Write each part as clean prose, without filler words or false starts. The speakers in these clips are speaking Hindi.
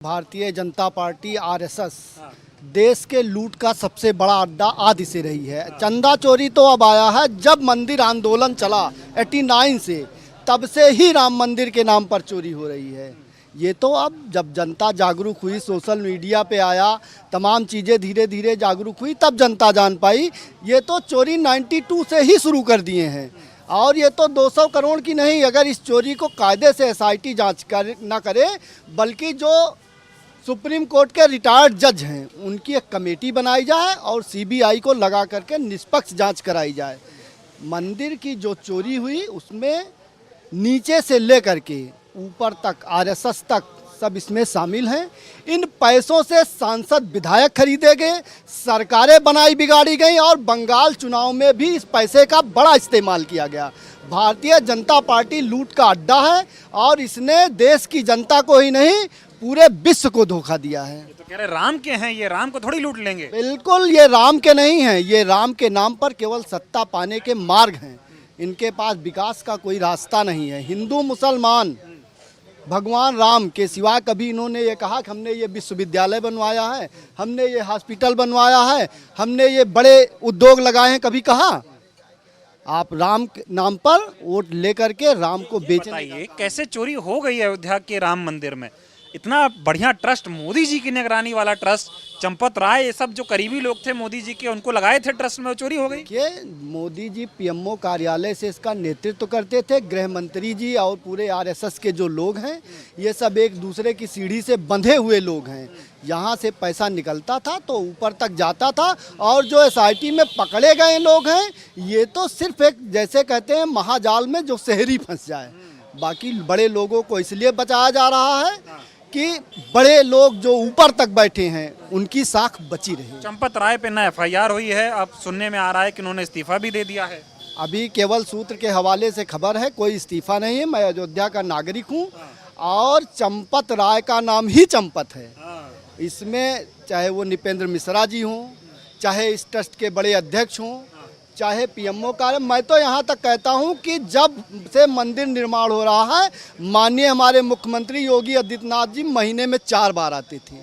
भारतीय जनता पार्टी आरएसएस देश के लूट का सबसे बड़ा अड्डा आदि से रही है। चंदा चोरी तो अब आया है, जब मंदिर आंदोलन चला 89 से, तब से ही राम मंदिर के नाम पर चोरी हो रही है। ये तो अब जब जनता जागरूक हुई, सोशल मीडिया पे आया, तमाम चीज़ें धीरे धीरे जागरूक हुई, तब जनता जान पाई। ये तो चोरी 92 से ही शुरू कर दिए हैं, और ये तो 200 करोड़ की नहीं। अगर इस चोरी को कायदे से एसआईटी जांच ना करे, बल्कि जो सुप्रीम कोर्ट के रिटायर्ड जज हैं उनकी एक कमेटी बनाई जाए और सीबीआई को लगा करके निष्पक्ष जांच कराई जाए। मंदिर की जो चोरी हुई उसमें नीचे से लेकर के ऊपर तक आरएसएस तक सब इसमें शामिल हैं। इन पैसों से सांसद विधायक खरीदे गए, सरकारें बनाई बिगाड़ी गई, और बंगाल चुनाव में भी इस पैसे का बड़ा इस्तेमाल किया गया। भारतीय जनता पार्टी लूट का अड्डा है, और इसने देश की जनता को ही नहीं पूरे विश्व को धोखा दिया है। तो कह रहे राम के हैं, ये राम को थोड़ी लूट लेंगे। बिल्कुल, ये राम के नहीं हैं। ये राम के नाम पर केवल सत्ता पाने के मार्ग हैं। इनके पास विकास का कोई रास्ता नहीं है। हिंदू मुसलमान भगवान राम के सिवा कभी इन्होंने ये कहा कि हमने ये विश्वविद्यालय बनवाया है, हमने ये हॉस्पिटल बनवाया है, हमने ये बड़े उद्योग लगाए हैं, कभी कहा? आप राम के नाम पर वोट लेकर के राम को बेचने। बताइए कैसे चोरी हो गई अयोध्या के राम मंदिर में? इतना बढ़िया ट्रस्ट, मोदी जी की निगरानी वाला ट्रस्ट, चंपत राय, ये सब जो करीबी लोग थे मोदी जी के, उनको लगाए थे ट्रस्ट में, चोरी हो गई। कि मोदी जी पीएमओ कार्यालय से इसका नेतृत्व करते थे। गृह मंत्री जी और पूरे आरएसएस के जो लोग हैं, ये सब एक दूसरे की सीढ़ी से बंधे हुए लोग हैं। यहाँ से पैसा निकलता था तो ऊपर तक जाता था, और जो एसआईटी में पकड़े गए लोग हैं, ये तो सिर्फ एक, जैसे कहते हैं, महाजाल में जो शहरी फंस जाए। बाकी बड़े लोगों को इसलिए बचाया जा रहा है कि बड़े लोग जो ऊपर तक बैठे हैं उनकी साख बची रहे। चंपत राय पे ना एफआईआर हुई है, अब सुनने में आ रहा है कि उन्होंने इस्तीफा भी दे दिया है। अभी केवल सूत्र के हवाले से खबर है, कोई इस्तीफा नहीं है। मैं अयोध्या का नागरिक हूं, और चंपत राय का नाम ही चंपत है। इसमें चाहे वो नृपेंद्र मिश्रा जी हों, चाहे इस ट्रस्ट के बड़े अध्यक्ष हों, चाहे पीएमओ का, मैं तो यहाँ तक कहता हूँ कि जब से मंदिर निर्माण हो रहा है, माननीय हमारे मुख्यमंत्री योगी आदित्यनाथ जी महीने में 4 बार आते थे।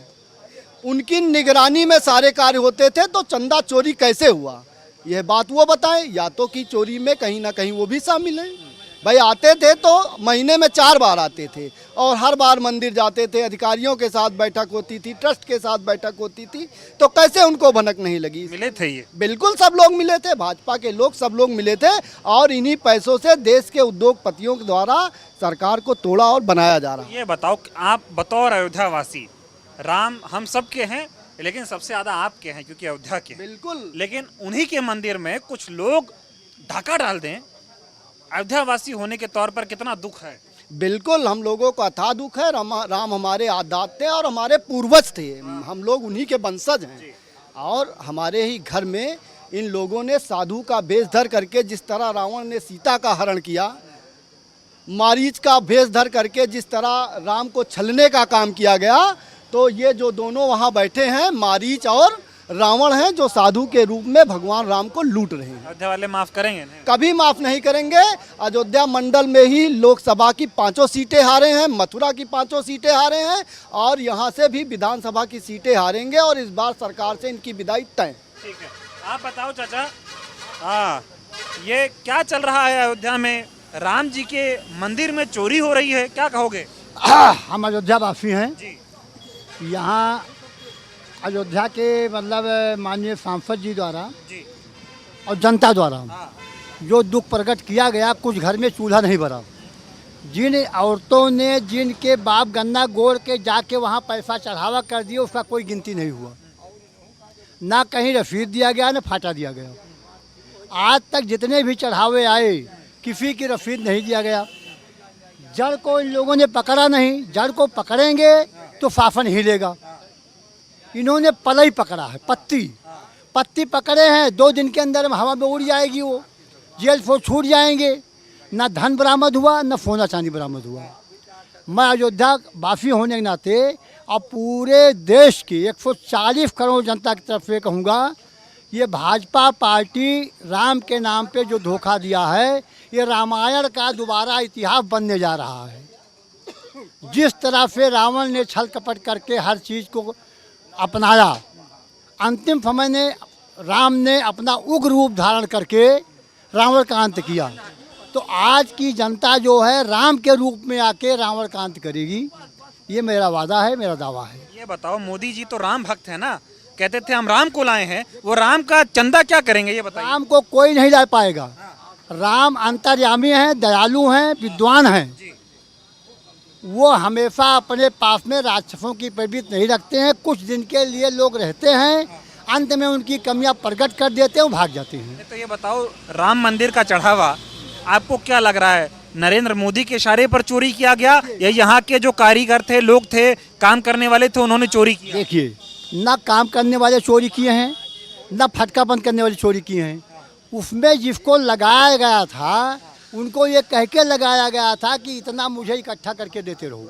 उनकी निगरानी में सारे कार्य होते थे, तो चंदा चोरी कैसे हुआ, यह बात वो बताएं। या तो कि चोरी में कहीं ना कहीं वो भी शामिल हैं। भाई आते थे तो महीने में 4 बार आते थे, और हर बार मंदिर जाते थे, अधिकारियों के साथ बैठक होती थी, ट्रस्ट के साथ बैठक होती थी, तो कैसे उनको भनक नहीं लगी? मिले थे ये? बिल्कुल सब लोग मिले थे, भाजपा के लोग सब लोग मिले थे, और इन्हीं पैसों से देश के उद्योगपतियों के द्वारा सरकार को तोड़ा और बनाया जा रहा है। ये बताओ, आप बतौर अयोध्या वासी, राम हम सब के हैं, लेकिन सबसे ज्यादा आपके हैं क्योंकि अयोध्या के। बिल्कुल। लेकिन उन्हीं के मंदिर में कुछ लोग डाका डाल दें, अयोध्या वासी होने के तौर पर कितना दुख है? बिल्कुल, हम लोगों को अथाह दुख है। राम हमारे आदात थे और हमारे पूर्वज थे, हम लोग उन्हीं के वंशज हैं। और हमारे ही घर में इन लोगों ने साधु का भेष धर करके, जिस तरह रावण ने सीता का हरण किया, मारीच का भेष धर करके जिस तरह राम को छलने का काम किया गया, तो ये जो दोनों वहाँ बैठे हैं, मारीच और रावण हैं, जो साधु के रूप में भगवान राम को लूट रहे हैं। अयोध्या वाले माफ करेंगे नहीं? कभी माफ नहीं करेंगे। अयोध्या मंडल में ही लोकसभा की 5 सीटें हारे हैं, मथुरा की 5 सीटें हारे हैं, और यहाँ से भी विधानसभा की सीटें हारेंगे, और इस बार सरकार से इनकी विदाई तय। ठीक है, आप बताओ चाचा, हाँ, ये क्या चल रहा है अयोध्या में? राम जी के मंदिर में चोरी हो रही है, क्या कहोगे? हम अयोध्या वासी हैं जी। यहाँ अयोध्या के मतलब माननीय सांसद जी द्वारा जी और जनता द्वारा हाँ। जो दुख प्रकट किया गया, कुछ घर में चूल्हा नहीं भरा। जिन औरतों ने, जिनके बाप गन्ना गोड़ के जाके वहाँ पैसा चढ़ावा कर दिया, उसका कोई गिनती नहीं हुआ। ना कहीं रसीद दिया गया, ना फाटा दिया गया। आज तक जितने भी चढ़ावे आए, किसी की रसीद नहीं दिया गया। जड़ को इन लोगों ने पकड़ा नहीं। जड़ को पकड़ेंगे तो शासन हिलेगा। इन्होंने पलई पकड़ा है, पत्ती पकड़े हैं, 2 दिन के अंदर हवा में उड़ जाएगी, वो जेल से छूट जाएंगे। ना धन बरामद हुआ, ना सोना चांदी बरामद हुआ। मैं अयोध्या वासी होने के नाते अब पूरे देश की 140 करोड़ जनता की तरफ से कहूँगा, ये भाजपा पार्टी राम के नाम पे जो धोखा दिया है, ये रामायण का दोबारा इतिहास बनने जा रहा है। जिस तरह से रावण ने छल कपट करके हर चीज़ को अपनाया, अंतिम समय ने राम ने अपना उग्र रूप धारण करके रावण का अंत किया। तो आज की जनता जो है राम के रूप में आके रावण का अंत करेगी, ये मेरा वादा है, मेरा दावा है। ये बताओ, मोदी जी तो राम भक्त है ना, कहते थे हम राम को लाए हैं, वो राम का चंदा क्या करेंगे ये बताइए। राम को कोई नहीं ला पाएगा। राम अंतर्यामी हैं, दयालु हैं, विद्वान हैं। वो हमेशा अपने पास में राक्षसों की प्रवृत्ति नहीं रखते हैं। कुछ दिन के लिए लोग रहते हैं, अंत में उनकी कमियां प्रकट कर देते हैं, वो भाग जाते हैं। तो ये बताओ, राम मंदिर का चढ़ावा आपको क्या लग रहा है, नरेंद्र मोदी के इशारे पर चोरी किया गया या यहाँ के जो कारीगर थे, लोग थे, काम करने वाले थे, उन्होंने चोरी किया? देखिए, ना काम करने वाले चोरी किए हैं, ना फटका बंद करने वाले चोरी किए हैं। उसमें जिसको लगाया गया था, उनको ये कह के लगाया गया था कि इतना मुझे इकट्ठा करके देते रहो।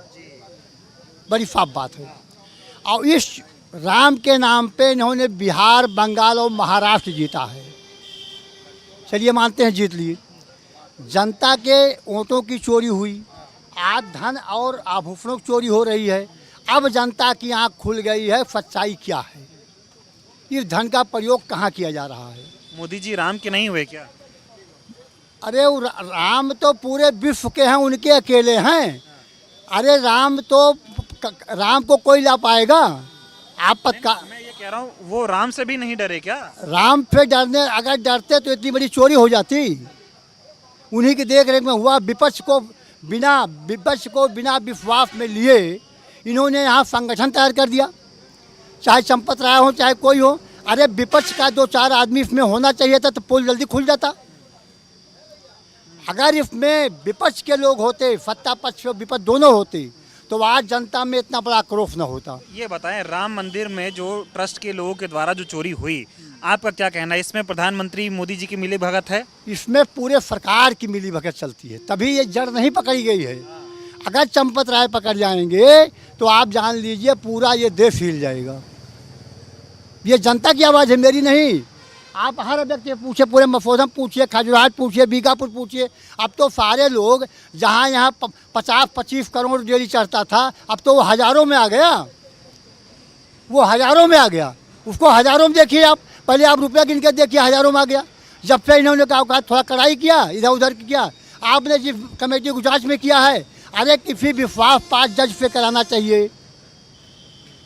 बड़ी साफ बात है। और इस राम के नाम पे इन्होंने बिहार, बंगाल और महाराष्ट्र जीता है। चलिए मानते हैं जीत लिए। जनता के वोटों की चोरी हुई, आज धन और आभूषणों की चोरी हो रही है। अब जनता की आंख खुल गई है, सच्चाई क्या है, इस धन का प्रयोग कहाँ किया जा रहा है। मोदी जी राम के नहीं हुए क्या? अरे वो राम तो पूरे विश्व के हैं, उनके अकेले हैं। अरे राम को कोई ला पाएगा? आप मैं ये कह रहा हूँ, वो राम से भी नहीं डरे क्या? राम से डरने, अगर डरते तो इतनी बड़ी चोरी हो जाती। उन्हीं की देख रेख में हुआ। विपक्ष को बिना विश्वास में लिए इन्होंने यहाँ संगठन तैयार कर दिया, चाहे चंपत राय हो चाहे कोई हो। अरे विपक्ष का 2-4 आदमी इसमें होना चाहिए था तो पोल जल्दी खुल जाता। अगर इसमें विपक्ष के लोग होते, सत्ता पक्ष और विपक्ष दोनों होते, तो आज जनता में इतना बड़ा आक्रोश न होता। ये बताएं, राम मंदिर में जो ट्रस्ट के लोगों के द्वारा जो चोरी हुई, आपका क्या कहना है? इसमें प्रधानमंत्री मोदी जी की मिली भगत है? इसमें पूरे सरकार की मिली भगत चलती है, तभी ये जड़ नहीं पकड़ी गई है। अगर चंपत राय पकड़ जाएंगे तो आप जान लीजिए पूरा ये देश हिल जाएगा। ये जनता की आवाज़ है, मेरी नहीं। आप हर व्यक्ति पूछिए, पूरे मफोदम पूछिए, खजुराहो पूछिए, बीकापुर पूछिए। अब तो सारे लोग, जहाँ यहाँ 50-25 करोड़ डेली चढ़ता था, अब तो वो हज़ारों में आ गया। वो हज़ारों में आ गया। उसको हज़ारों में देखिए आप। पहले आप रुपया गिन के देखिए, हज़ारों में आ गया। जब से इन्होंने कहा थोड़ा कड़ाई किया, इधर उधर किया। आपने जिस कमेटी को जाँच में किया है, अरे किसी विश्वास पास जज से कराना चाहिए।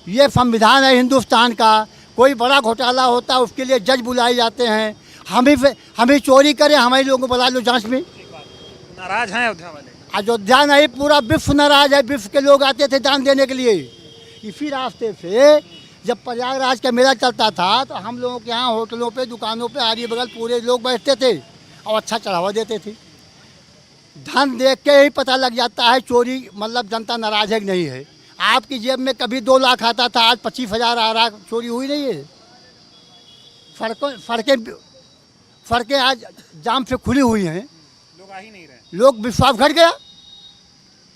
ये संविधान है हिंदुस्तान का। कोई बड़ा घोटाला होता है, उसके लिए जज बुलाए जाते हैं। हम ही चोरी करें, हमारे लोगों को बुला लो जांच में। नाराज हैं अयोध्या वाले? अयोध्या नहीं, पूरा विश्व नाराज है। विश्व के लोग आते थे दान देने के लिए। इसी रास्ते से जब प्रयागराज का मेला चलता था तो हम लोगों के यहाँ होटलों पे, दुकानों पे, आगे बगल पूरे लोग बैठते थे और अच्छा चढ़ावा देते थे। धन देख के ही पता लग जाता है चोरी, मतलब जनता नाराज है कि नहीं है। आपकी जेब में कभी 2 लाख आता था, आज 25,000 आ रहा। चोरी हुई नहीं है। सड़कें आज जाम से खुली हुई हैं, लोग आ ही नहीं रहे। लोग विश्वास घट गया,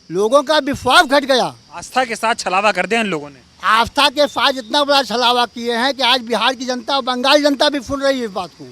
लोगों का विश्वास घट गया। आस्था के साथ छलावा कर दिया इन लोगों ने। आस्था के साथ इतना बड़ा छलावा किए हैं कि आज बिहार की जनता और बंगाल जनता भी सुन रही है इस बात को।